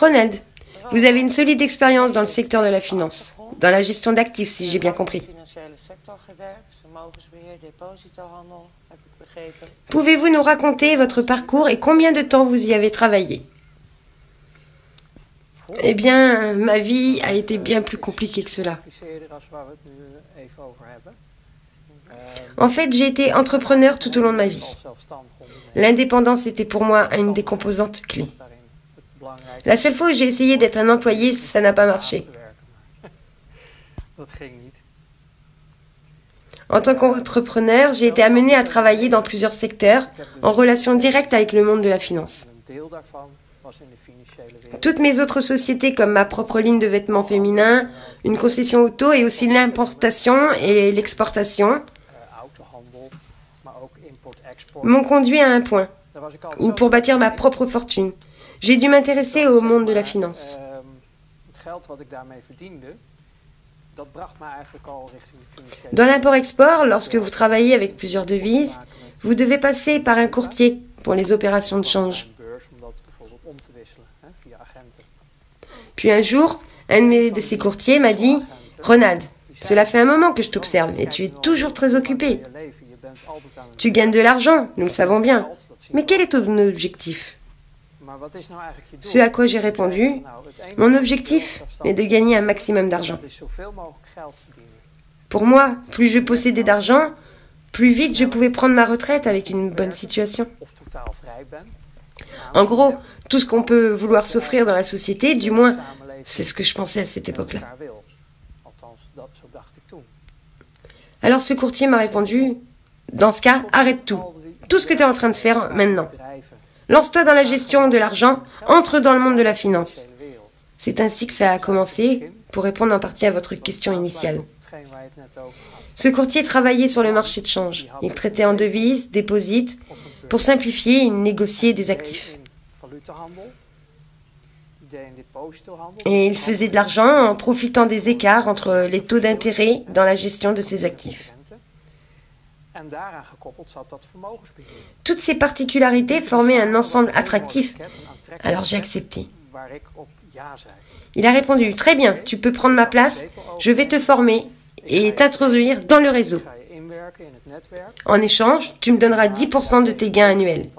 Ronald, vous avez une solide expérience dans le secteur de la finance, dans la gestion d'actifs, si j'ai bien compris. Pouvez-vous nous raconter votre parcours et combien de temps vous y avez travaillé? Eh bien, ma vie a été bien plus compliquée que cela. En fait, j'ai été entrepreneur tout au long de ma vie. L'indépendance était pour moi une des composantes clés. La seule fois où j'ai essayé d'être un employé, ça n'a pas marché. En tant qu'entrepreneur, j'ai été amené à travailler dans plusieurs secteurs, en relation directe avec le monde de la finance. Toutes mes autres sociétés, comme ma propre ligne de vêtements féminins, une concession auto et aussi l'importation et l'exportation, m'ont conduit à un point où, pour bâtir ma propre fortune, j'ai dû m'intéresser au monde de la finance. Dans l'import-export, lorsque vous travaillez avec plusieurs devises, vous devez passer par un courtier pour les opérations de change. Puis un jour, un de ces courtiers m'a dit « Ronald, cela fait un moment que je t'observe et tu es toujours très occupé. Tu gagnes de l'argent, nous le savons bien. Mais quel est ton objectif ?» Ce à quoi j'ai répondu « Mon objectif est de gagner un maximum d'argent. Pour moi, plus je possédais d'argent, plus vite je pouvais prendre ma retraite avec une bonne situation. En gros, tout ce qu'on peut vouloir s'offrir dans la société, du moins, c'est ce que je pensais à cette époque-là. Alors ce courtier m'a répondu « Dans ce cas, arrête tout. Tout ce que tu es en train de faire maintenant. Lance-toi dans la gestion de l'argent, entre dans le monde de la finance. » C'est ainsi que ça a commencé, pour répondre en partie à votre question initiale. Ce courtier travaillait sur le marché de change. Il traitait en devises, déposites. Pour simplifier, il négociait des actifs. Et il faisait de l'argent en profitant des écarts entre les taux d'intérêt dans la gestion de ses actifs. Toutes ces particularités formaient un ensemble attractif. Alors j'ai accepté. Il a répondu « Très bien, tu peux prendre ma place, je vais te former et t'introduire dans le réseau. En échange, tu me donneras 10% de tes gains annuels. »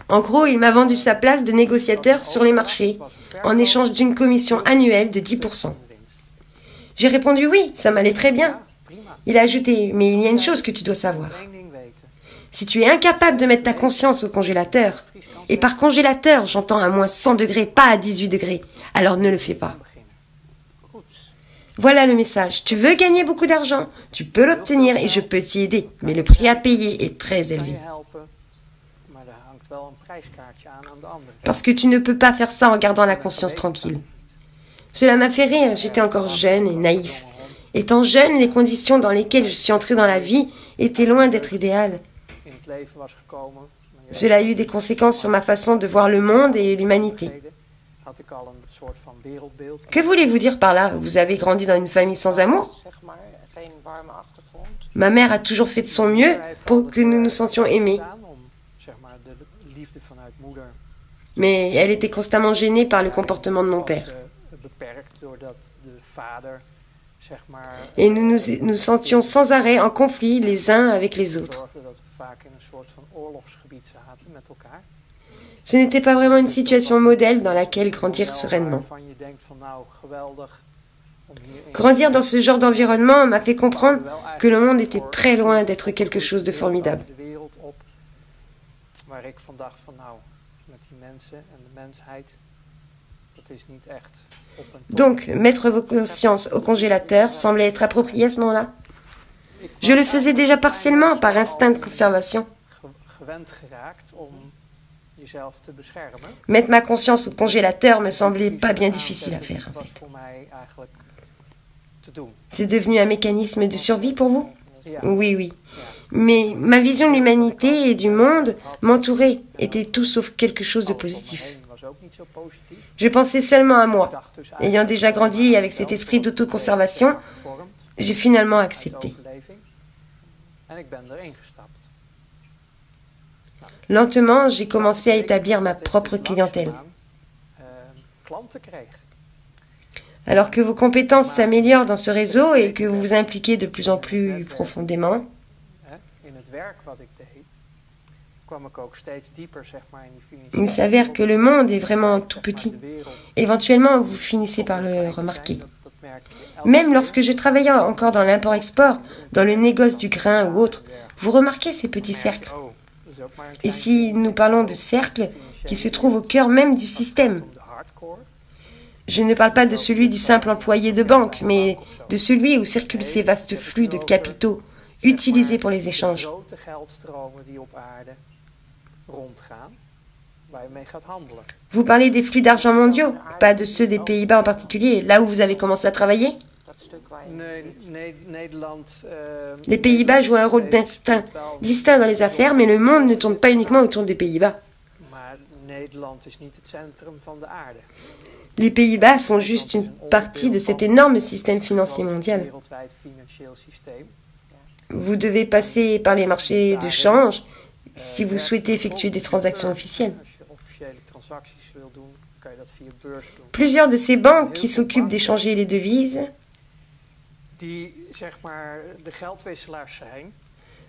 En gros, il m'a vendu sa place de négociateur sur les marchés, en échange d'une commission annuelle de 10%. J'ai répondu oui, ça m'allait très bien. Il a ajouté, mais il y a une chose que tu dois savoir. Si tu es incapable de mettre ta conscience au congélateur, et par congélateur, j'entends à moins 100 degrés, pas à 18 degrés, alors ne le fais pas. Voilà le message. Tu veux gagner beaucoup d'argent, tu peux l'obtenir et je peux t'y aider, mais le prix à payer est très élevé. Parce que tu ne peux pas faire ça en gardant la conscience tranquille. Cela m'a fait rire, j'étais encore jeune et naïf. Étant jeune, les conditions dans lesquelles je suis entrée dans la vie étaient loin d'être idéales. Cela a eu des conséquences sur ma façon de voir le monde et l'humanité. Que voulez-vous dire par là? Vous avez grandi dans une famille sans amour? Ma mère a toujours fait de son mieux pour que nous nous sentions aimés. Mais elle était constamment gênée par le comportement de mon père. Et nous nous sentions sans arrêt en conflit les uns avec les autres. Ce n'était pas vraiment une situation modèle dans laquelle grandir sereinement. Grandir dans ce genre d'environnement m'a fait comprendre que le monde était très loin d'être quelque chose de formidable. Donc, mettre vos consciences au congélateur semblait être approprié à ce moment-là. Je le faisais déjà partiellement par instinct de conservation. Mettre ma conscience au congélateur me semblait pas bien difficile à faire, en fait. C'est devenu un mécanisme de survie pour vous? Oui, oui. Mais ma vision de l'humanité et du monde m'entourait était tout sauf quelque chose de positif. Je pensais seulement à moi. Ayant déjà grandi avec cet esprit d'autoconservation, j'ai finalement accepté. Lentement, j'ai commencé à établir ma propre clientèle. Alors que vos compétences s'améliorent dans ce réseau et que vous vous impliquez de plus en plus profondément, il s'avère que le monde est vraiment tout petit. Éventuellement, vous finissez par le remarquer. Même lorsque je travaillais encore dans l'import-export, dans le négoce du grain ou autre, vous remarquez ces petits cercles. Et si nous parlons de cercles qui se trouvent au cœur même du système, je ne parle pas de celui du simple employé de banque, mais de celui où circulent ces vastes flux de capitaux utilisés pour les échanges. Vous parlez des flux d'argent mondiaux, pas de ceux des Pays-Bas en particulier, là où vous avez commencé à travailler? Les Pays-Bas jouent un rôle distinct dans les affaires, mais le monde ne tourne pas uniquement autour des Pays-Bas. Les Pays-Bas sont juste une partie de cet énorme système financier mondial. Vous devez passer par les marchés de change si vous souhaitez effectuer des transactions officielles. Plusieurs de ces banques qui s'occupent d'échanger les devises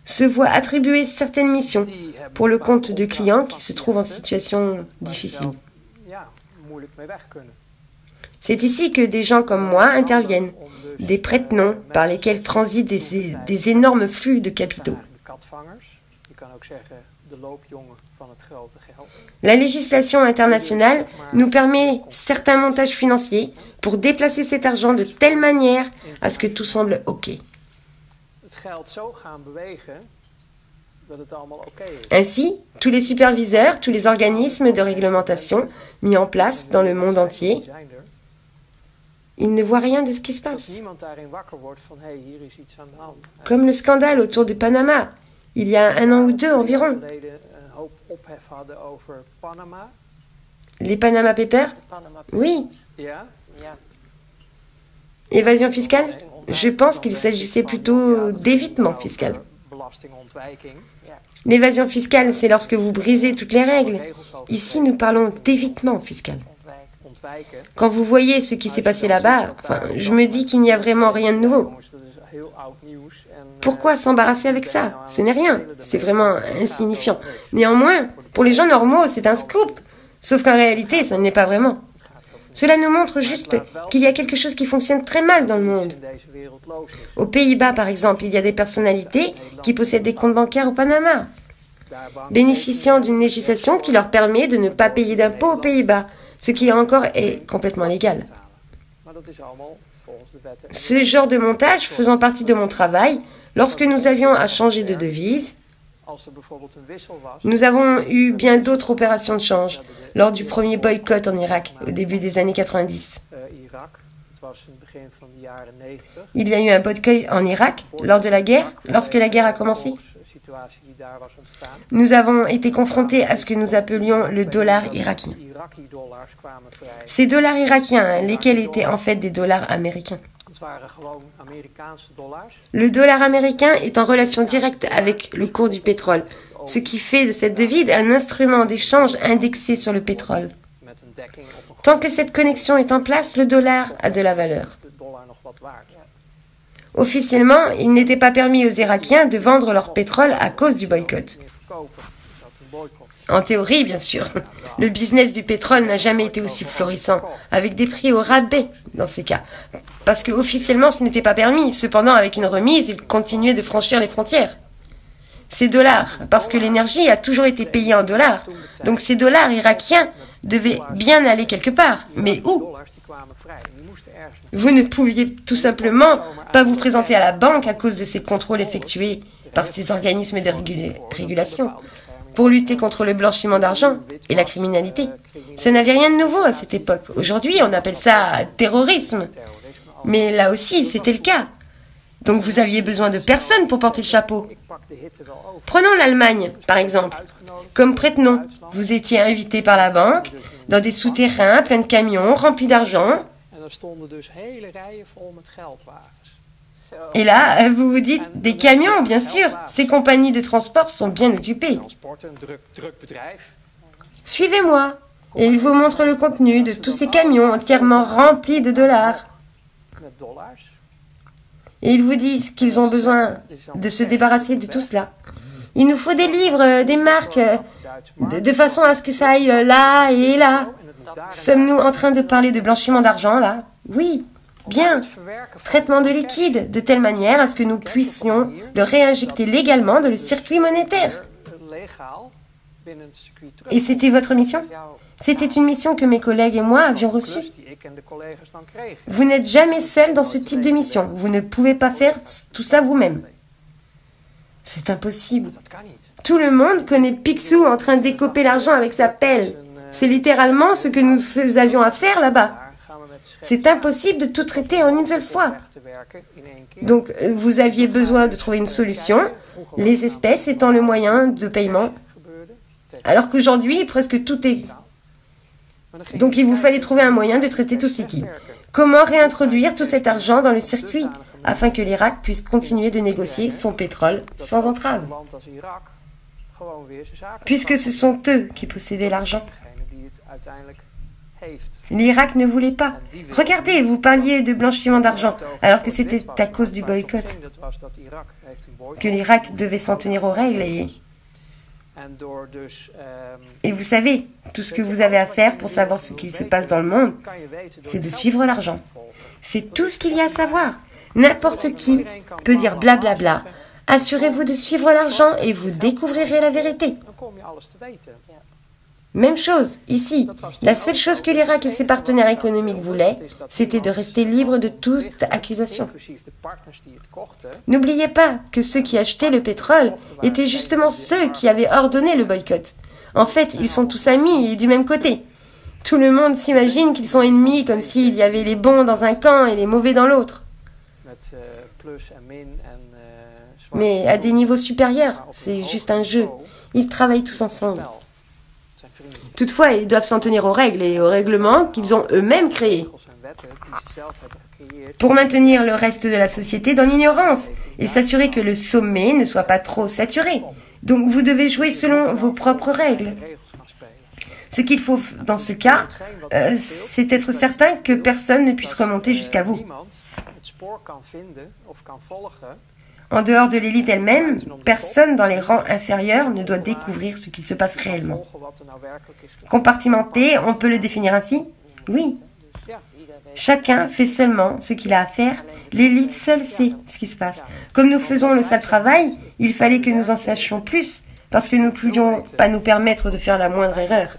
se voient attribuer certaines missions pour le compte de clients qui se trouvent en situation difficile. C'est ici que des gens comme moi interviennent, des prête-noms par lesquels transitent des énormes flux de capitaux. La législation internationale nous permet certains montages financiers pour déplacer cet argent de telle manière à ce que tout semble OK. Ainsi, tous les superviseurs, tous les organismes de réglementation mis en place dans le monde entier, ils ne voient rien de ce qui se passe. Comme le scandale autour de Panama, il y a 1 an ou 2 environ. Les Panama Papers? Oui. Évasion fiscale? Je pense qu'il s'agissait plutôt d'évitement fiscal. L'évasion fiscale, c'est lorsque vous brisez toutes les règles. Ici, nous parlons d'évitement fiscal. Quand vous voyez ce qui s'est passé là-bas, je me dis qu'il n'y a vraiment rien de nouveau. Pourquoi s'embarrasser avec ça? Ce n'est rien, c'est vraiment insignifiant. Néanmoins, pour les gens normaux, c'est un scoop. Sauf qu'en réalité, ça ne l'est pas vraiment. Cela nous montre juste qu'il y a quelque chose qui fonctionne très mal dans le monde. Aux Pays-Bas, par exemple, il y a des personnalités qui possèdent des comptes bancaires au Panama, bénéficiant d'une législation qui leur permet de ne pas payer d'impôts aux Pays-Bas, ce qui encore est complètement légal. Ce genre de montage faisant partie de mon travail, lorsque nous avions à changer de devise, nous avons eu bien d'autres opérations de change lors du premier boycott en Irak au début des années 90. Il y a eu un boycott en Irak lors de la guerre, lorsque la guerre a commencé. Nous avons été confrontés à ce que nous appelions le dollar irakien. Ces dollars irakiens, lesquels étaient en fait des dollars américains. Le dollar américain est en relation directe avec le cours du pétrole, ce qui fait de cette devise un instrument d'échange indexé sur le pétrole. Tant que cette connexion est en place, le dollar a de la valeur. Officiellement, il n'était pas permis aux Irakiens de vendre leur pétrole à cause du boycott. En théorie, bien sûr. Le business du pétrole n'a jamais été aussi florissant, avec des prix au rabais dans ces cas. Parce que officiellement, ce n'était pas permis. Cependant, avec une remise, ils continuaient de franchir les frontières. Ces dollars, parce que l'énergie a toujours été payée en dollars. Donc ces dollars irakiens devaient bien aller quelque part. Mais où? Vous ne pouviez tout simplement pas vous présenter à la banque à cause de ces contrôles effectués par ces organismes de régulation pour lutter contre le blanchiment d'argent et la criminalité. Ça n'avait rien de nouveau à cette époque. Aujourd'hui, on appelle ça terrorisme. Mais là aussi, c'était le cas. Donc vous aviez besoin de personne pour porter le chapeau. Prenons l'Allemagne, par exemple. Comme prête-nom, vous étiez invité par la banque dans des souterrains pleins de camions remplis d'argent. Et là, vous vous dites, des camions, bien sûr. Ces compagnies de transport sont bien occupées. Suivez-moi. Et il vous montre le contenu de tous ces camions entièrement remplis de dollars. Et ils vous disent qu'ils ont besoin de se débarrasser de tout cela. Il nous faut des livres, des marques, de façon à ce que ça aille là et là. Sommes-nous en train de parler de blanchiment d'argent, là? Oui, bien. Traitement de liquide, de telle manière à ce que nous puissions le réinjecter légalement dans le circuit monétaire. Et c'était votre mission? C'était une mission que mes collègues et moi avions reçue. Vous n'êtes jamais seul dans ce type de mission. Vous ne pouvez pas faire tout ça vous-même. C'est impossible. Tout le monde connaît Picsou en train d'écoper l'argent avec sa pelle. C'est littéralement ce que nous avions à faire là-bas. C'est impossible de tout traiter en une seule fois. Donc, vous aviez besoin de trouver une solution, les espèces étant le moyen de paiement. Alors qu'aujourd'hui, presque tout est... Donc, il vous fallait trouver un moyen de traiter tout ce liquide. Comment réintroduire tout cet argent dans le circuit afin que l'Irak puisse continuer de négocier son pétrole sans entrave? Puisque ce sont eux qui possédaient l'argent. L'Irak ne voulait pas. Regardez, vous parliez de blanchiment d'argent, alors que c'était à cause du boycott que l'Irak devait s'en tenir aux règles. Et vous savez, tout ce que vous avez à faire pour savoir ce qui se passe dans le monde, c'est de suivre l'argent. C'est tout ce qu'il y a à savoir. N'importe qui peut dire blablabla. Assurez-vous de suivre l'argent et vous découvrirez la vérité. Même chose, ici. La seule chose que l'Irak et ses partenaires économiques voulaient, c'était de rester libre de toute accusation. N'oubliez pas que ceux qui achetaient le pétrole étaient justement ceux qui avaient ordonné le boycott. En fait, ils sont tous amis et du même côté. Tout le monde s'imagine qu'ils sont ennemis comme s'il y avait les bons dans un camp et les mauvais dans l'autre. Mais à des niveaux supérieurs, c'est juste un jeu. Ils travaillent tous ensemble. Toutefois, ils doivent s'en tenir aux règles et aux règlements qu'ils ont eux-mêmes créés pour maintenir le reste de la société dans l'ignorance et s'assurer que le sommet ne soit pas trop saturé. Donc vous devez jouer selon vos propres règles. Ce qu'il faut dans ce cas, c'est être certain que personne ne puisse remonter jusqu'à vous. En dehors de l'élite elle-même, personne dans les rangs inférieurs ne doit découvrir ce qui se passe réellement. Compartimenté, on peut le définir ainsi? Oui. Chacun fait seulement ce qu'il a à faire. L'élite seule sait ce qui se passe. Comme nous faisons le sale travail, il fallait que nous en sachions plus, parce que nous ne pouvions pas nous permettre de faire la moindre erreur.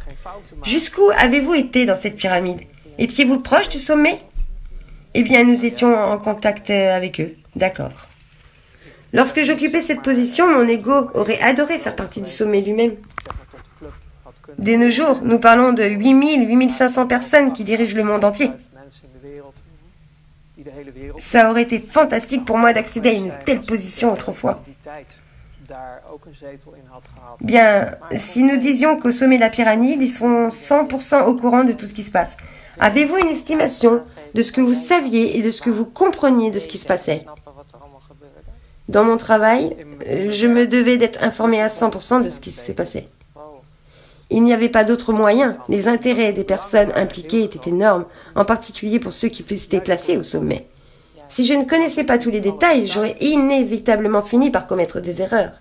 Jusqu'où avez-vous été dans cette pyramide? Étiez-vous proche du sommet? Eh bien, nous étions en contact avec eux. D'accord. Lorsque j'occupais cette position, mon ego aurait adoré faire partie du sommet lui-même. De nos jours, nous parlons de 8000, 8500 personnes qui dirigent le monde entier. Ça aurait été fantastique pour moi d'accéder à une telle position autrefois. Bien, si nous disions qu'au sommet de la pyramide, ils sont 100% au courant de tout ce qui se passe, avez-vous une estimation de ce que vous saviez et de ce que vous compreniez de ce qui se passait? Dans mon travail, je me devais d'être informé à 100% de ce qui se passait. Il n'y avait pas d'autre moyen. Les intérêts des personnes impliquées étaient énormes, en particulier pour ceux qui étaient placés au sommet. Si je ne connaissais pas tous les détails, j'aurais inévitablement fini par commettre des erreurs.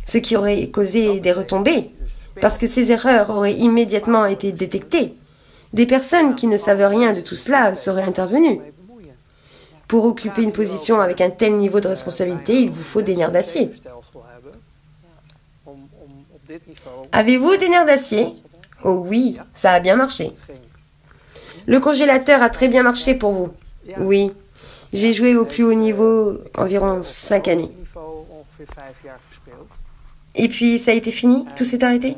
Ce qui aurait causé des retombées, parce que ces erreurs auraient immédiatement été détectées. Des personnes qui ne savent rien de tout cela seraient intervenues. Pour occuper une position avec un tel niveau de responsabilité, il vous faut des nerfs d'acier. Avez-vous des nerfs d'acier? Oh oui, ça a bien marché. Le congélateur a très bien marché pour vous. Oui, j'ai joué au plus haut niveau environ 5 années. Et puis ça a été fini? Tout s'est arrêté?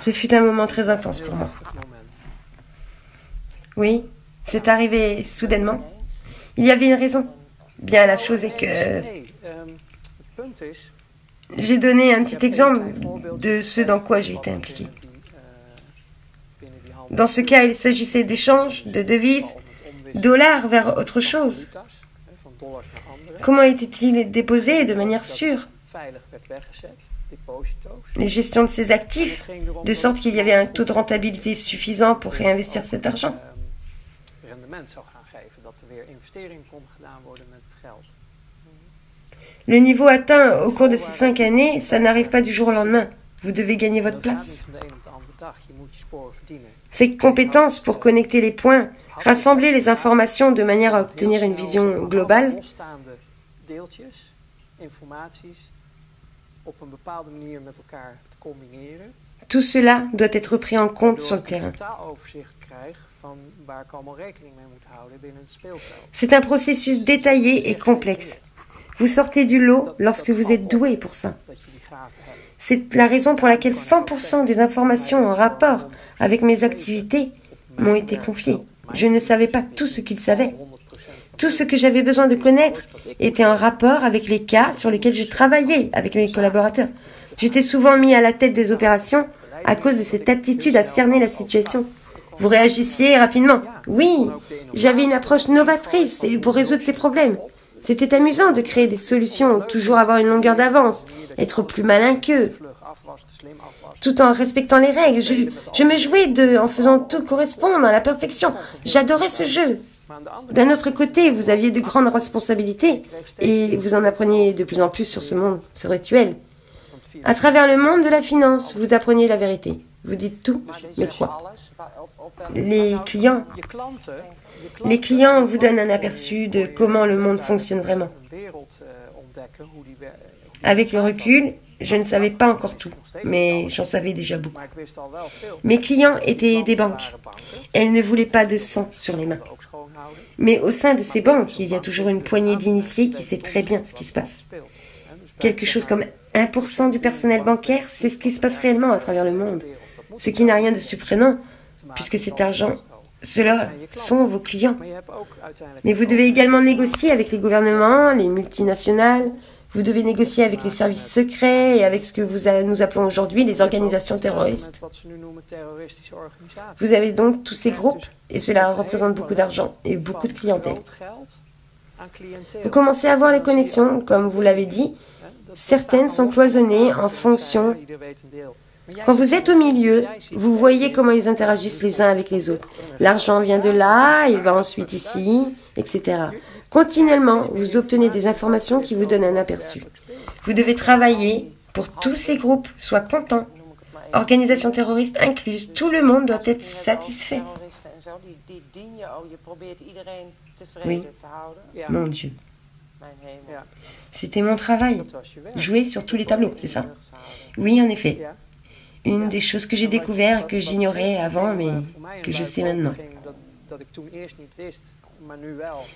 Ce fut un moment très intense pour moi. Oui, c'est arrivé soudainement. Il y avait une raison. Bien, la chose est que j'ai donné un petit exemple de ce dans quoi j'ai été impliqué. Dans ce cas, il s'agissait d'échanges de devises, dollars vers autre chose. Comment était-il déposé de manière sûre? Les gestions de ces actifs, de sorte qu'il y avait un taux de rentabilité suffisant pour réinvestir cet argent. Le niveau atteint au cours de ces 5 années, ça n'arrive pas du jour au lendemain. Vous devez gagner votre place. Ces compétences pour connecter les points, rassembler les informations de manière à obtenir une vision globale, tout cela doit être pris en compte sur le terrain. C'est un processus détaillé et complexe. Vous sortez du lot lorsque vous êtes doué pour ça. C'est la raison pour laquelle 100% des informations en rapport avec mes activités m'ont été confiées. Je ne savais pas tout ce qu'ils savaient. Tout ce que j'avais besoin de connaître était en rapport avec les cas sur lesquels je travaillais avec mes collaborateurs. J'étais souvent mis à la tête des opérations à cause de cette aptitude à cerner la situation. Vous réagissiez rapidement. Oui, j'avais une approche novatrice pour résoudre ces problèmes. C'était amusant de créer des solutions, toujours avoir une longueur d'avance, être plus malin qu'eux, tout en respectant les règles. Je me jouais en faisant tout correspondre à la perfection. J'adorais ce jeu. D'un autre côté, vous aviez de grandes responsabilités et vous en appreniez de plus en plus sur ce monde, ce rituel. À travers le monde de la finance, vous appreniez la vérité. Vous dites tout, mais quoi? Les clients vous donnent un aperçu de comment le monde fonctionne vraiment. Avec le recul, je ne savais pas encore tout, mais j'en savais déjà beaucoup. Mes clients étaient des banques. Elles ne voulaient pas de sang sur les mains. Mais au sein de ces banques, il y a toujours une poignée d'initiés qui sait très bien ce qui se passe. Quelque chose comme 1% du personnel bancaire sait ce qui se passe réellement à travers le monde. Ce qui n'a rien de surprenant, puisque cet argent, ceux-là sont vos clients. Mais vous devez également négocier avec les gouvernements, les multinationales, vous devez négocier avec les services secrets et avec ce que nous appelons aujourd'hui les organisations terroristes. Vous avez donc tous ces groupes et cela représente beaucoup d'argent et beaucoup de clientèle. Vous commencez à voir les connexions, comme vous l'avez dit. Certaines sont cloisonnées en fonction. Quand vous êtes au milieu, vous voyez comment ils interagissent les uns avec les autres. L'argent vient de là, il va ensuite ici, etc. Continuellement, vous obtenez des informations qui vous donnent un aperçu. Vous devez travailler pour que tous ces groupes soient contents. Organisations terroristes incluses, tout le monde doit être satisfait. Oui, mon Dieu. C'était mon travail. Jouer sur tous les tableaux, c'est ça? Oui, en effet. Une des choses que j'ai découvert, que j'ignorais avant, mais que je sais maintenant.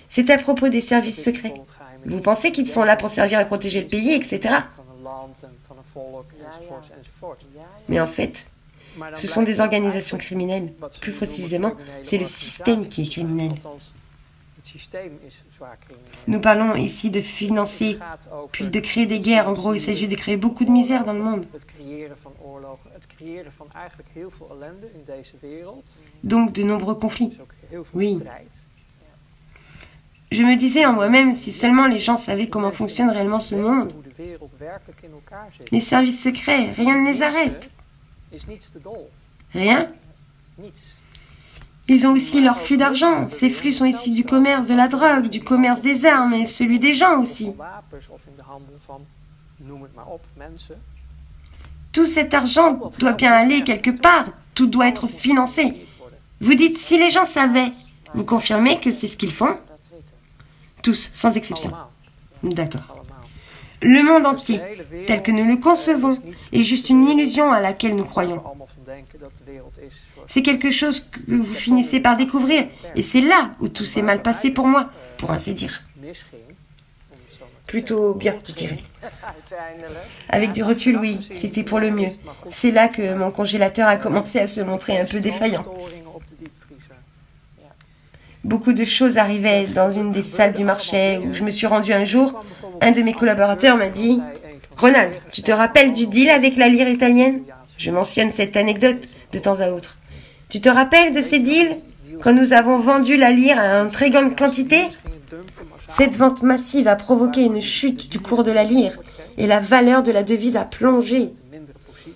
C'est à propos des services secrets. Vous pensez qu'ils sont là pour servir et protéger le pays, etc. Mais en fait, ce sont des organisations criminelles. Plus précisément, c'est le système qui est criminel. Nous parlons ici de financer, puis de créer des guerres. En gros, il s'agit de créer beaucoup de misère dans le monde. Donc, de nombreux conflits. Oui. Je me disais en moi-même, si seulement les gens savaient comment fonctionne réellement ce monde. Les services secrets, rien ne les arrête. Rien. Ils ont aussi leur flux d'argent. Ces flux sont issus du commerce de la drogue, du commerce des armes et celui des gens aussi. Tout cet argent doit bien aller quelque part. Tout doit être financé. Vous dites, si les gens savaient, vous confirmez que c'est ce qu'ils font? Tous, sans exception. D'accord. Le monde entier, tel que nous le concevons, est juste une illusion à laquelle nous croyons. C'est quelque chose que vous finissez par découvrir, et c'est là où tout s'est mal passé pour moi, pour ainsi dire. Plutôt bien, je dirais. Avec du recul, oui, c'était pour le mieux. C'est là que mon congélateur a commencé à se montrer un peu défaillant. Beaucoup de choses arrivaient dans une des salles du marché où je me suis rendue un jour. Un de mes collaborateurs m'a dit « Ronald, tu te rappelles du deal avec la lire italienne ?» Je mentionne cette anecdote de temps à autre. Tu te rappelles de ces deals quand nous avons vendu la lyre à une très grande quantité? Cette vente massive a provoqué une chute du cours de la lyre et la valeur de la devise a plongé.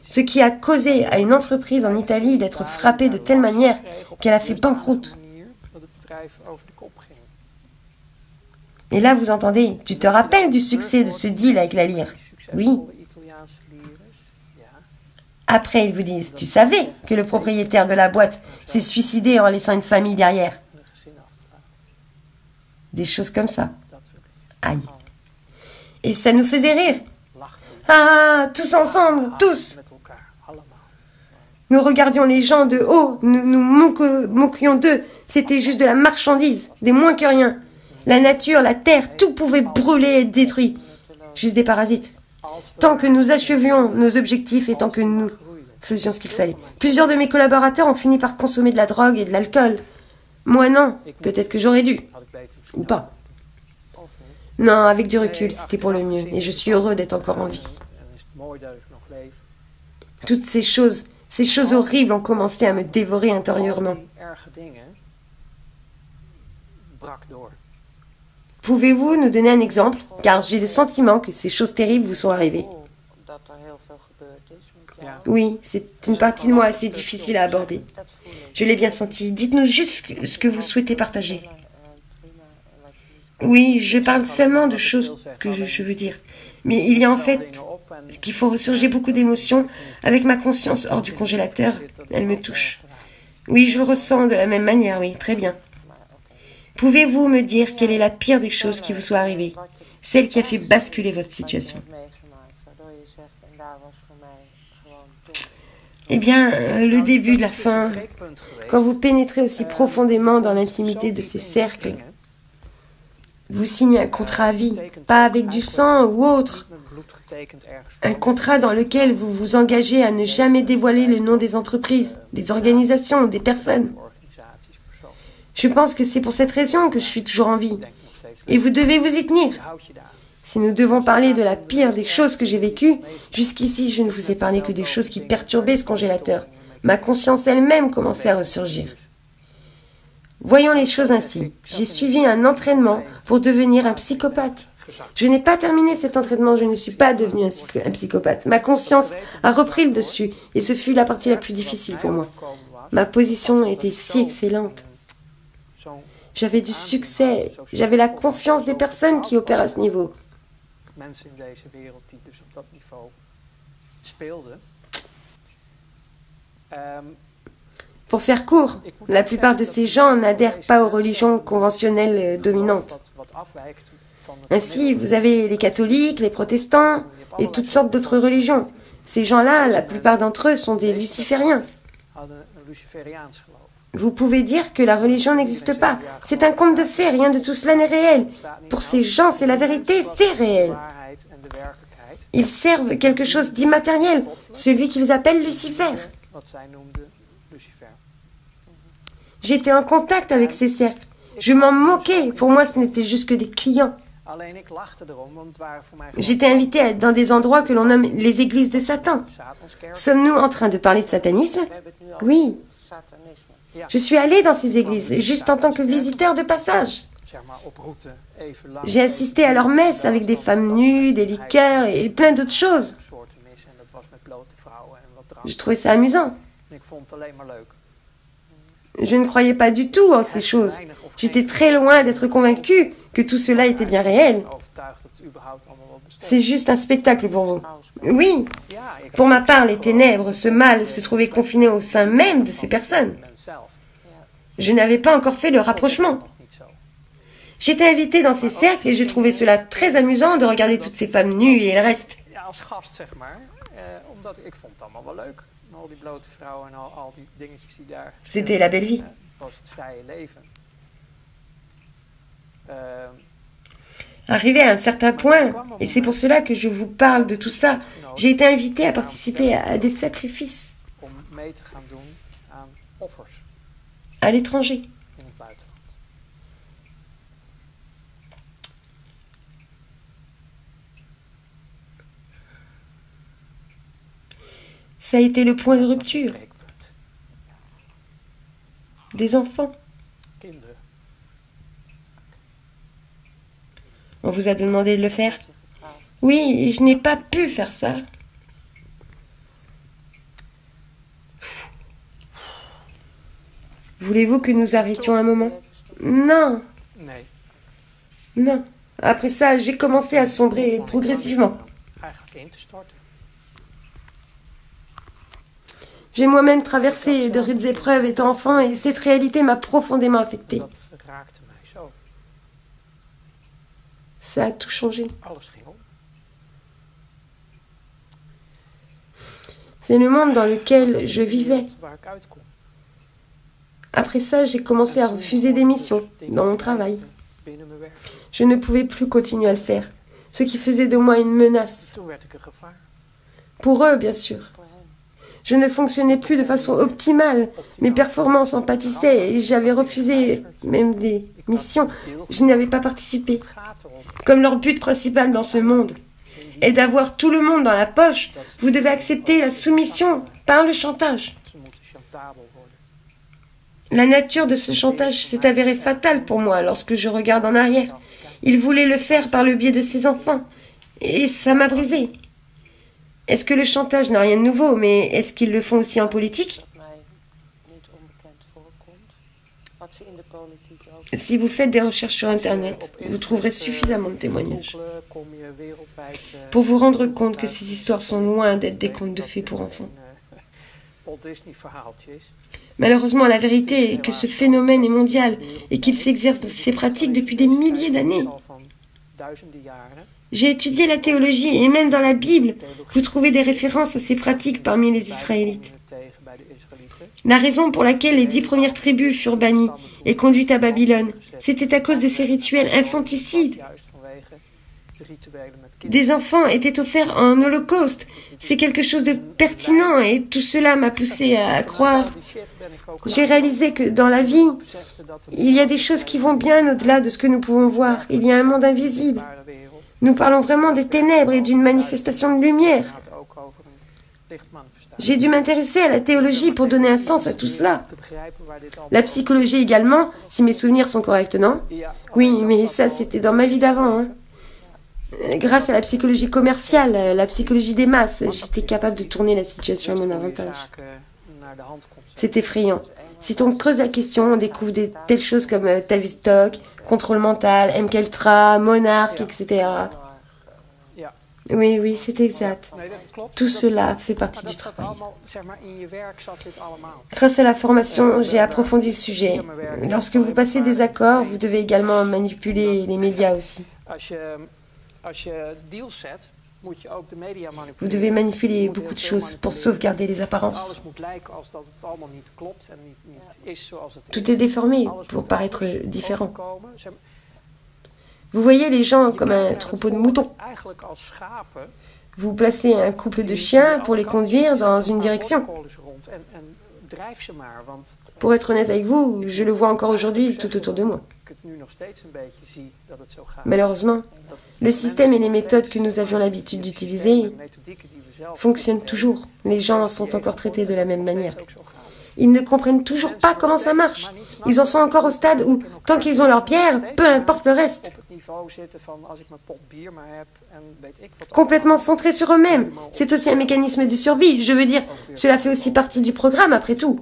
Ce qui a causé à une entreprise en Italie d'être frappée de telle manière qu'elle a fait banqueroute. Et là, vous entendez, tu te rappelles du succès de ce deal avec la lyre? Oui. Après, ils vous disent, tu savais que le propriétaire de la boîte s'est suicidé en laissant une famille derrière. Des choses comme ça. Aïe. Et ça nous faisait rire. Ah, tous ensemble, tous. Nous regardions les gens de haut, nous moquions d'eux. C'était juste de la marchandise, des moins que rien. La nature, la terre, tout pouvait brûler et être détruit. Juste des parasites. Tant que nous achevions nos objectifs et tant que nous faisions ce qu'il fallait. Plusieurs de mes collaborateurs ont fini par consommer de la drogue et de l'alcool. Moi non, peut-être que j'aurais dû. Ou pas. Non, avec du recul, c'était pour le mieux. Et je suis heureux d'être encore en vie. Toutes ces choses horribles ont commencé à me dévorer intérieurement. Pouvez-vous nous donner un exemple? Car j'ai le sentiment que ces choses terribles vous sont arrivées. Oui, c'est une partie de moi assez difficile à aborder. Je l'ai bien senti. Dites-nous juste ce que vous souhaitez partager. Oui, je parle seulement de choses que je veux dire. Mais il y a en fait qu'il faut ressurgir beaucoup d'émotions. Avec ma conscience hors du congélateur, elle me touche. Oui, je le ressens de la même manière, oui, très bien. Pouvez-vous me dire quelle est la pire des choses qui vous soit arrivée? Celle qui a fait basculer votre situation? Eh bien, le début de la fin, quand vous pénétrez aussi profondément dans l'intimité de ces cercles, vous signez un contrat à vie, pas avec du sang ou autre. Un contrat dans lequel vous vous engagez à ne jamais dévoiler le nom des entreprises, des organisations, des personnes. Je pense que c'est pour cette raison que je suis toujours en vie. Et vous devez vous y tenir. Si nous devons parler de la pire des choses que j'ai vécues, jusqu'ici je ne vous ai parlé que des choses qui perturbaient ce congélateur. Ma conscience elle-même commençait à ressurgir. Voyons les choses ainsi. J'ai suivi un entraînement pour devenir un psychopathe. Je n'ai pas terminé cet entraînement, je ne suis pas devenu un psychopathe. Ma conscience a repris le dessus et ce fut la partie la plus difficile pour moi. Ma position était si excellente. J'avais du succès, j'avais la confiance des personnes qui opèrent à ce niveau. Pour faire court, la plupart de ces gens n'adhèrent pas aux religions conventionnelles dominantes. Ainsi, vous avez les catholiques, les protestants et toutes sortes d'autres religions. Ces gens-là, la plupart d'entre eux sont des lucifériens. Vous pouvez dire que la religion n'existe pas. C'est un conte de fées, rien de tout cela n'est réel. Pour ces gens, c'est la vérité, c'est réel. Ils servent quelque chose d'immatériel, celui qu'ils appellent Lucifer. J'étais en contact avec ces cercles. Je m'en moquais. Pour moi, ce n'était juste que des clients. J'étais invité dans des endroits que l'on nomme les églises de Satan. Sommes-nous en train de parler de satanisme? Oui. Je suis allé dans ces églises, juste en tant que visiteur de passage. J'ai assisté à leurs messes avec des femmes nues, des liqueurs et plein d'autres choses. Je trouvais ça amusant. Je ne croyais pas du tout en ces choses. J'étais très loin d'être convaincu que tout cela était bien réel. C'est juste un spectacle pour vous. Oui. Pour ma part, les ténèbres, ce mal se trouvait confiné au sein même de ces personnes. Je n'avais pas encore fait le rapprochement. J'étais invité dans ces cercles et je trouvais cela très amusant de regarder toutes ces femmes nues et le reste. C'était la belle vie. Arrivé à un certain point, et c'est pour cela que je vous parle de tout ça, j'ai été invité à participer à des sacrifices à l'étranger. Ça a été le point de rupture. des enfants. On vous a demandé de le faire? Oui, je n'ai pas pu faire ça. Voulez-vous que nous arrêtions un moment? Non. Non. Après ça, j'ai commencé à sombrer progressivement. J'ai moi-même traversé de rudes épreuves étant enfant et cette réalité m'a profondément affectée. Ça a tout changé. C'est le monde dans lequel je vivais. Après ça, j'ai commencé à refuser des missions dans mon travail. Je ne pouvais plus continuer à le faire, ce qui faisait de moi une menace. Pour eux, bien sûr. Je ne fonctionnais plus de façon optimale. Mes performances en pâtissaient et j'avais refusé même des missions. Je n'y avais pas participé. Comme leur but principal dans ce monde est d'avoir tout le monde dans la poche, vous devez accepter la soumission par le chantage. La nature de ce chantage s'est avérée fatale pour moi lorsque je regarde en arrière. Il voulait le faire par le biais de ses enfants. Et ça m'a brisé. Est-ce que le chantage n'a rien de nouveau, mais est-ce qu'ils le font aussi en politique? Si vous faites des recherches sur Internet, vous trouverez suffisamment de témoignages pour vous rendre compte que ces histoires sont loin d'être des contes de fées pour enfants. Malheureusement, la vérité est que ce phénomène est mondial et qu'il s'exerce dans ces pratiques depuis des milliers d'années. J'ai étudié la théologie et même dans la Bible, vous trouvez des références à ces pratiques parmi les Israélites. La raison pour laquelle les 10 premières tribus furent bannies et conduites à Babylone, c'était à cause de ces rituels infanticides. Des enfants étaient offerts en holocauste. C'est quelque chose de pertinent et tout cela m'a poussé à croire. J'ai réalisé que dans la vie, il y a des choses qui vont bien au-delà de ce que nous pouvons voir. Il y a un monde invisible. Nous parlons vraiment des ténèbres et d'une manifestation de lumière. J'ai dû m'intéresser à la théologie pour donner un sens à tout cela. La psychologie également, si mes souvenirs sont corrects, non? Oui, mais ça c'était dans ma vie d'avant. Hein. Grâce à la psychologie commerciale, la psychologie des masses, j'étais capable de tourner la situation à mon avantage. C'est effrayant. Si on creuse la question, on découvre des telles choses comme Tavistock, contrôle mental, MKUltra, Monarque, etc. Oui, oui, c'est exact. Tout cela fait partie du travail. Grâce à la formation, j'ai approfondi le sujet. Lorsque vous passez des accords, vous devez également manipuler les médias aussi. Vous devez manipuler beaucoup de choses pour sauvegarder les apparences. Tout est déformé pour paraître différent. Vous voyez les gens comme un troupeau de moutons. Vous placez un couple de chiens pour les conduire dans une direction. Pour être honnête avec vous, je le vois encore aujourd'hui tout autour de moi. Malheureusement, le système et les méthodes que nous avions l'habitude d'utiliser fonctionnent toujours. Les gens sont encore traités de la même manière. Ils ne comprennent toujours pas comment ça marche. Ils en sont encore au stade où, tant qu'ils ont leur bière, peu importe le reste. Complètement centrés sur eux-mêmes. C'est aussi un mécanisme de survie. Je veux dire, cela fait aussi partie du programme après tout.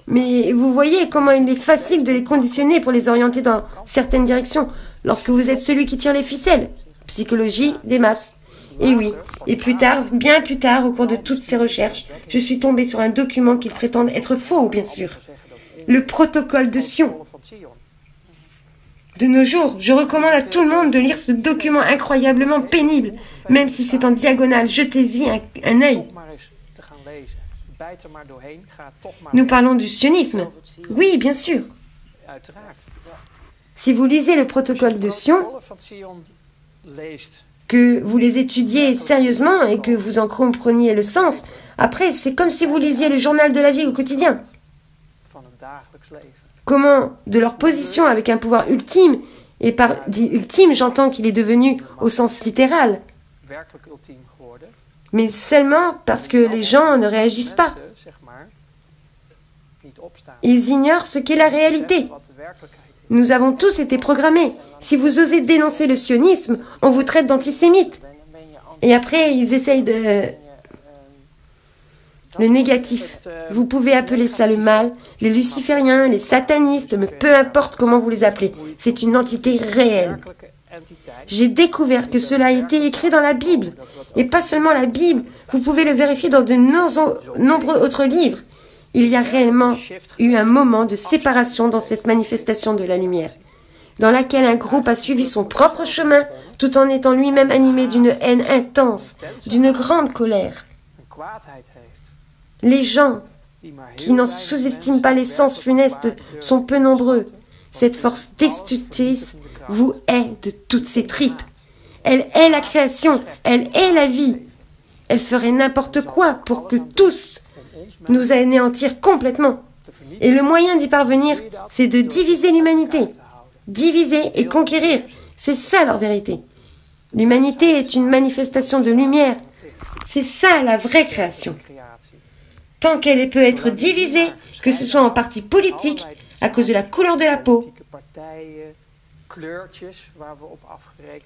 Mais vous voyez comment il est facile de les conditionner pour les orienter dans certaines directions lorsque vous êtes celui qui tire les ficelles. Psychologie des masses. Et oui, et plus tard, bien plus tard, au cours de toutes ces recherches, je suis tombée sur un document qu'ils prétendent être faux, bien sûr. Le protocole de Sion. De nos jours, je recommande à tout le monde de lire ce document incroyablement pénible, même si c'est en diagonale, jetez-y un œil. Nous parlons du sionisme. Oui, bien sûr. Si vous lisez le protocole de Sion, que vous les étudiez sérieusement et que vous en compreniez le sens, après, c'est comme si vous lisiez le journal de la vie au quotidien. Comment, de leur position avec un pouvoir ultime, et par dit ultime, j'entends qu'il est devenu au sens littéral, mais seulement parce que les gens ne réagissent pas. Ils ignorent ce qu'est la réalité. Nous avons tous été programmés. Si vous osez dénoncer le sionisme, on vous traite d'antisémite. Et après, ils essayent de... Le négatif. Vous pouvez appeler ça le mal, les lucifériens, les satanistes, mais peu importe comment vous les appelez. C'est une entité réelle. J'ai découvert que cela a été écrit dans la Bible. Et pas seulement la Bible, vous pouvez le vérifier dans de nombreux autres livres. Il y a réellement eu un moment de séparation dans cette manifestation de la lumière, dans laquelle un groupe a suivi son propre chemin, tout en étant lui-même animé d'une haine intense, d'une grande colère. Les gens qui n'en sous-estiment pas l'essence funeste sont peu nombreux. Cette force destructrice vous hait de toutes ses tripes. Elle hait la création, elle hait la vie. Elle ferait n'importe quoi pour que tous nous anéantir complètement. Et le moyen d'y parvenir, c'est de diviser l'humanité. Diviser et conquérir, c'est ça leur vérité. L'humanité est une manifestation de lumière. C'est ça la vraie création. Tant qu'elle peut être divisée, que ce soit en partis politiques, à cause de la couleur de la peau,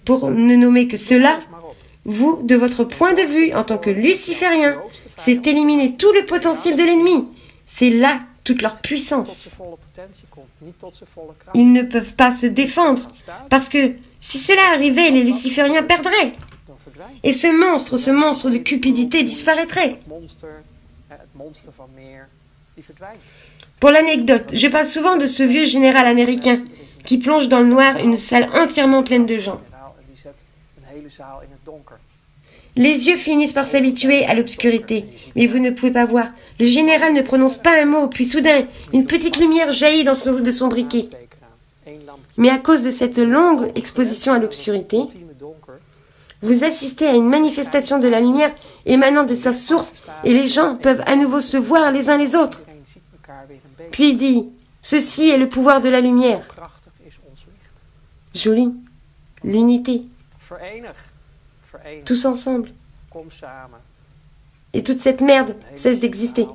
pour ne nommer que cela, vous, de votre point de vue, en tant que luciférien, c'est éliminer tout le potentiel de l'ennemi. C'est là toute leur puissance. Ils ne peuvent pas se défendre, parce que si cela arrivait, les lucifériens perdraient. Et ce monstre de cupidité disparaîtrait. Pour l'anecdote, je parle souvent de ce vieux général américain qui plonge dans le noir une salle entièrement pleine de gens. Les yeux finissent par s'habituer à l'obscurité, mais vous ne pouvez pas voir. Le général ne prononce pas un mot, puis soudain, une petite lumière jaillit de son briquet. Mais à cause de cette longue exposition à l'obscurité, vous assistez à une manifestation de la lumière émanant de sa source, et les gens peuvent à nouveau se voir les uns les autres. Puis il dit, ceci est le pouvoir de la lumière. Joli. L'unité. Tous ensemble. Et toute cette merde cesse d'exister.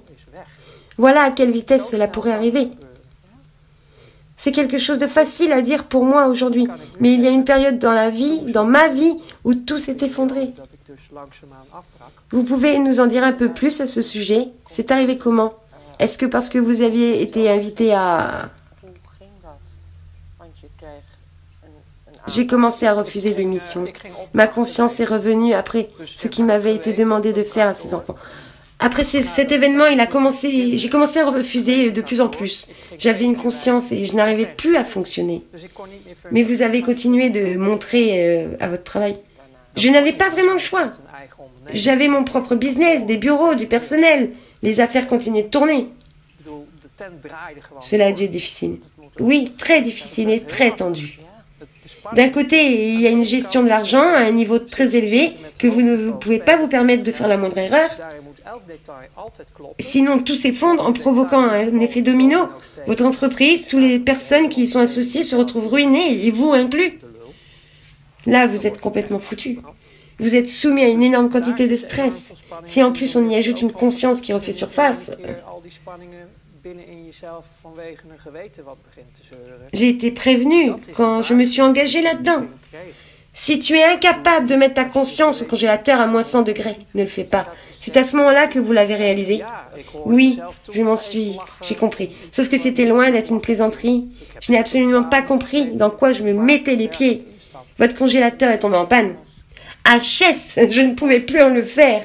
Voilà à quelle vitesse cela pourrait arriver. C'est quelque chose de facile à dire pour moi aujourd'hui, mais il y a une période dans ma vie, où tout s'est effondré. Vous pouvez nous en dire un peu plus à ce sujet? C'est arrivé comment? Est-ce que parce que vous aviez été invité à... J'ai commencé à refuser des missions. Ma conscience est revenue après ce qui m'avait été demandé de faire à ces enfants. Après cet événement, j'ai commencé à refuser de plus en plus. J'avais une conscience et je n'arrivais plus à fonctionner. Mais vous avez continué de montrer à votre travail. Je n'avais pas vraiment le choix. J'avais mon propre business, des bureaux, du personnel. Les affaires continuaient de tourner. Cela a dû être difficile. Oui, très difficile et très tendu. D'un côté, il y a une gestion de l'argent à un niveau très élevé que vous ne pouvez pas vous permettre de faire la moindre erreur. Sinon, tout s'effondre en provoquant un effet domino. Votre entreprise, toutes les personnes qui y sont associées se retrouvent ruinées, et vous inclus. Là, vous êtes complètement foutu. Vous êtes soumis à une énorme quantité de stress. Si en plus on y ajoute une conscience qui refait surface... J'ai été prévenue quand je me suis engagée là-dedans. Si tu es incapable de mettre ta conscience au congélateur à moins 100 degrés, ne le fais pas. C'est à ce moment-là que vous l'avez réalisé. Oui, j'ai compris. Sauf que c'était loin d'être une plaisanterie. Je n'ai absolument pas compris dans quoi je me mettais les pieds. Votre congélateur est tombé en panne. HS, je ne pouvais plus en le faire.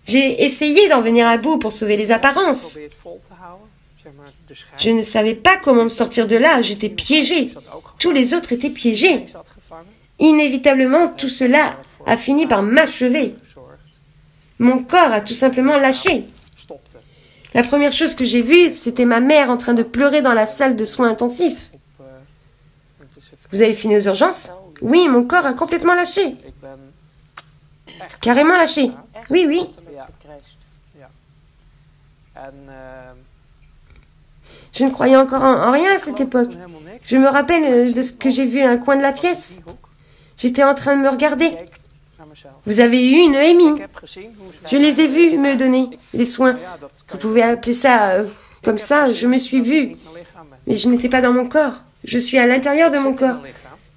J'ai essayé d'en venir à bout pour sauver les apparences. Je ne savais pas comment me sortir de là, j'étais piégée. Tous les autres étaient piégés. Inévitablement, tout cela a fini par m'achever. Mon corps a tout simplement lâché. La première chose que j'ai vue, c'était ma mère en train de pleurer dans la salle de soins intensifs. Vous avez fini aux urgences? Oui, mon corps a complètement lâché. Carrément lâché. Oui, oui. Je ne croyais encore en rien à cette époque. Je me rappelle de ce que j'ai vu à un coin de la pièce. J'étais en train de me regarder. Vous avez eu une EMI. Je les ai vus me donner les soins. Vous pouvez appeler ça Comme ça, je me suis vue. Mais je n'étais pas dans mon corps. Je suis à l'intérieur de mon corps.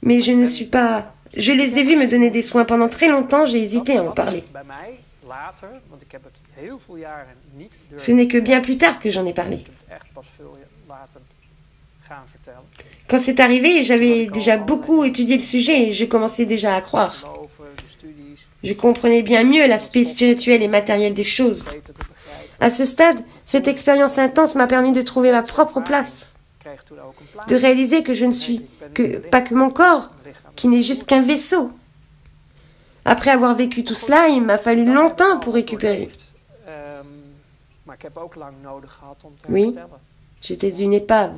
Mais je ne suis pas... Je les ai vus me donner des soins pendant très longtemps, j'ai hésité à en parler. Ce n'est que bien plus tard que j'en ai parlé. Quand c'est arrivé, j'avais déjà beaucoup étudié le sujet et je commençais déjà à croire. Je comprenais bien mieux l'aspect spirituel et matériel des choses. À ce stade, cette expérience intense m'a permis de trouver ma propre place, de réaliser que je ne suis pas que mon corps, qui n'est juste qu'un vaisseau. Après avoir vécu tout cela, il m'a fallu longtemps pour récupérer. Oui, j'étais une épave.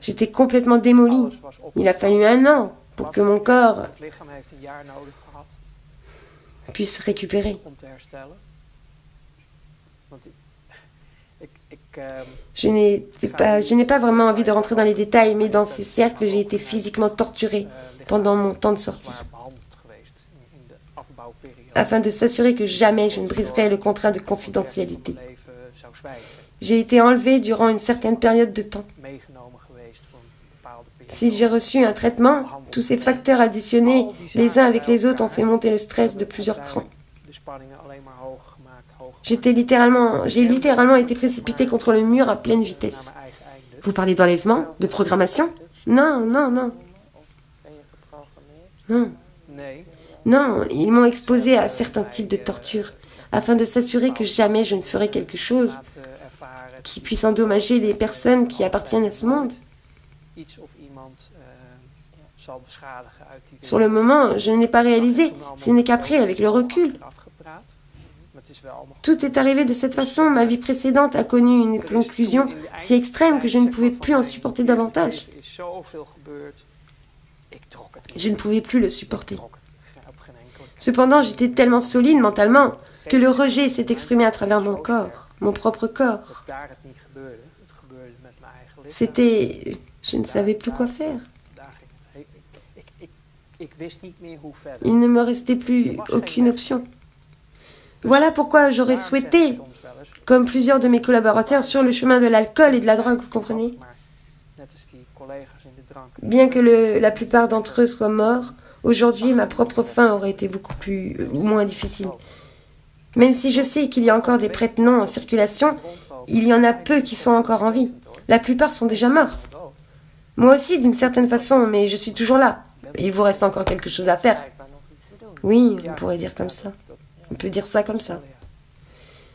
J'étais complètement démolie. Il a fallu 1 an pour que mon corps puisse récupérer. Je n'ai pas vraiment envie de rentrer dans les détails, mais dans ces cercles, j'ai été physiquement torturée pendant mon temps de sortie, afin de s'assurer que jamais je ne briserais le contrat de confidentialité. J'ai été enlevée durant une certaine période de temps. Si j'ai reçu un traitement, tous ces facteurs additionnés les uns avec les autres ont fait monter le stress de plusieurs crans. J'ai littéralement été précipitée contre le mur à pleine vitesse. Vous parlez d'enlèvement, de programmation? Non, non, non. Non. Non, ils m'ont exposée à certains types de tortures, afin de s'assurer que jamais je ne ferais quelque chose qui puisse endommager les personnes qui appartiennent à ce monde. Sur le moment, je ne l'ai pas réalisé. Ce n'est qu'après, avec le recul. Tout est arrivé de cette façon. Ma vie précédente a connu une conclusion si extrême que je ne pouvais plus en supporter davantage. Je ne pouvais plus le supporter. Cependant, j'étais tellement solide mentalement que le rejet s'est exprimé à travers mon corps, mon propre corps. C'était... Je ne savais plus quoi faire. Il ne me restait plus aucune option. Voilà pourquoi j'aurais souhaité, comme plusieurs de mes collaborateurs, sur le chemin de l'alcool et de la drogue, vous comprenez? Bien que la plupart d'entre eux soient morts, aujourd'hui, ma propre fin aurait été beaucoup moins difficile. Même si je sais qu'il y a encore des prête-noms en circulation, il y en a peu qui sont encore en vie. La plupart sont déjà morts. Moi aussi, d'une certaine façon, mais je suis toujours là. Il vous reste encore quelque chose à faire. Oui, on pourrait dire comme ça. On peut dire ça comme ça.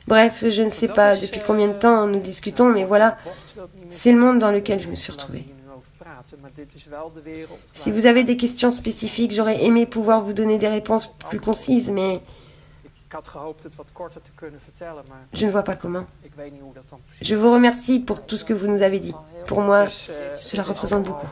Bref, je ne sais pas depuis combien de temps nous discutons, mais voilà, c'est le monde dans lequel je me suis retrouvée. Si vous avez des questions spécifiques, j'aurais aimé pouvoir vous donner des réponses plus concises, mais je ne vois pas comment. Je vous remercie pour tout ce que vous nous avez dit. Pour moi, cela représente beaucoup.